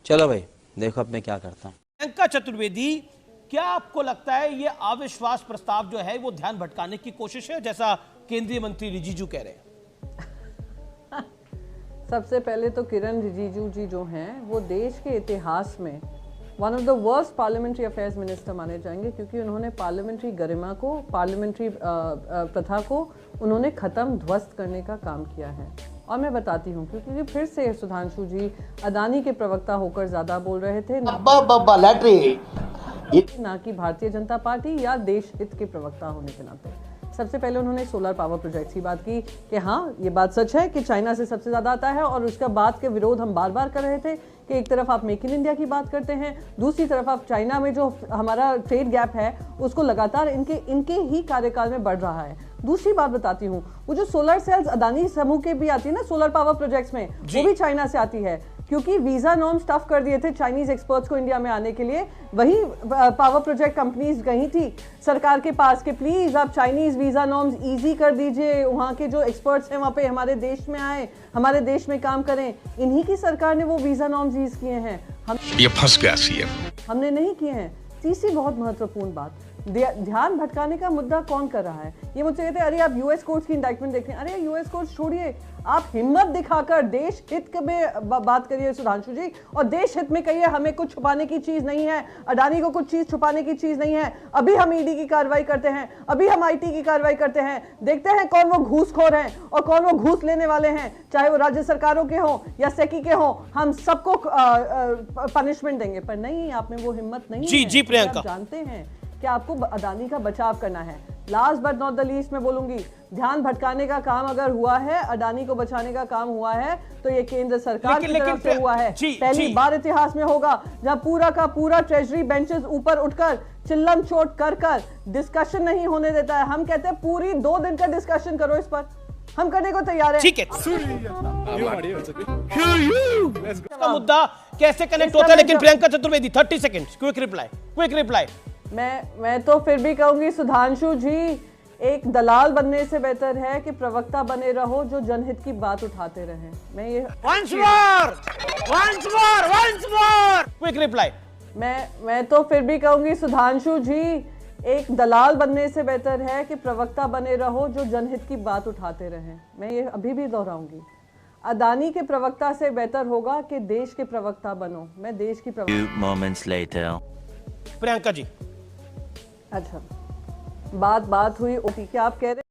चलो भाई देखो अब मैं क्या करता हूँ। प्रियंका चतुर्वेदी, क्या आपको लगता है ये अविश्वास प्रस्ताव जो है वो ध्यान भटकाने की कोशिश है, जैसा केंद्रीय मंत्री रिजिजू कह रहे हैं? सबसे पहले तो किरण रिजिजू जी जो हैं वो देश के इतिहास में one of the worst parliamentary affairs minister माने जाएंगे, क्योंकि उन्होंने पार्लियामेंट्री गरिमा को, पार्लियामेंट्री प्रथा को उन्होंने ख़त्म, ध्वस्त करने का काम किया है। और मैं बताती हूँ क्योंकि फिर से सुधांशु जी अदानी के प्रवक्ता होकर ज़्यादा बोल रहे थे, ना कि भारतीय जनता पार्टी या देश हित के प्रवक्ता होने के नाते। सबसे पहले उन्होंने सोलर पावर प्रोजेक्ट्स की बात की कि हाँ ये बात सच है कि चाइना से सबसे ज़्यादा आता है, और उसका बात के विरोध हम बार बार कर रहे थे कि एक तरफ आप मेक इन इंडिया की बात करते हैं, दूसरी तरफ आप चाइना में जो हमारा ट्रेड गैप है उसको लगातार इनके ही कार्यकाल में बढ़ रहा है। दूसरी बात बताती हूँ, वो जो सोलर सेल्स अदानी समूह के भी आती है ना सोलर पावर प्रोजेक्ट्स में, वो भी चाइना से आती है, क्योंकि वीजा नॉर्म्स टफ कर दिए थे चाइनीज एक्सपर्ट्स को इंडिया में आने के लिए। वही पावर प्रोजेक्ट कंपनीज गई थी सरकार के पास कि प्लीज आप चाइनीज वीजा नॉर्म्स इजी कर दीजिए, वहाँ के जो एक्सपर्ट्स हैं वहाँ पे हमारे देश में आए, हमारे देश में काम करें। इन्हीं की सरकार ने वो वीजा नॉर्म्स ईज किए हैं, हम ये फंस गया सीएम, हमने नहीं किए हैं। तीसरी बहुत महत्वपूर्ण बात, ध्यान भटकाने का मुद्दा कौन कर रहा है? ये मुझसे कहते हैं अरे आप यूएस कोर्ट्स की इंडाइटमेंट देख रहे हैं। अरे यूएस कोर्ट्स छोड़िए, आप हिम्मत दिखाकर देश हित में बात करिए सुधांशु जी, और देश हित में कहिए हमें कुछ छुपाने की चीज नहीं है, अडानी को कुछ चीज छुपाने की चीज नहीं है। अभी हम ईडी की कार्रवाई करते हैं, अभी हम आईटी की कार्रवाई करते हैं, देखते हैं कौन वो घूसखोर हैं और कौन वो घूस लेने वाले हैं, चाहे वो राज्य सरकारों के हों या सेकी के हों, हम सबको पनिशमेंट देंगे। पर नहीं, आप में वो हिम्मत नहीं है। जी प्रियंका, आप जानते हैं कि आपको अदानी का बचाव करना है। Last but not the least मैं बोलूंगी, ध्यान भटकाने का काम अगर हुआ है, अडानी को बचाने का काम हुआ है, तो ये केंद्र सरकार की तरफ से हुआ है। पहली बार इतिहास में होगा जहां पूरा का पूरा ट्रेजरी बेंचेस ऊपर उठकर चिल्लम चोट कर डिस्कशन नहीं होने देता है। हम कहते हैं पूरी 2 दिन का डिस्कशन करो इस पर, हम करने को तैयार है। ठीक है, मुद्दा कैसे कनेक्ट होता है, लेकिन Priyanka Chaturvedi 30 seconds, quick reply. मैं तो फिर भी कहूंगी सुधांशु जी, एक दलाल बनने से बेहतर है कि प्रवक्ता बने रहो जो जनहित की बात उठाते रहें। मैं ये once more क्विक रिप्लाई। मैं तो फिर भी कहूंगी सुधांशु जी, एक दलाल बनने से बेहतर है कि प्रवक्ता बने रहो जो जनहित की बात उठाते रहें। मैं ये अभी भी दोहराऊंगी, अदानी के प्रवक्ता से बेहतर होगा कि देश के प्रवक्ता बनो। मैं देश की प्रवक्ता। प्रियंका जी, अच्छा, बात हुई, क्या आप कह रहे हैं?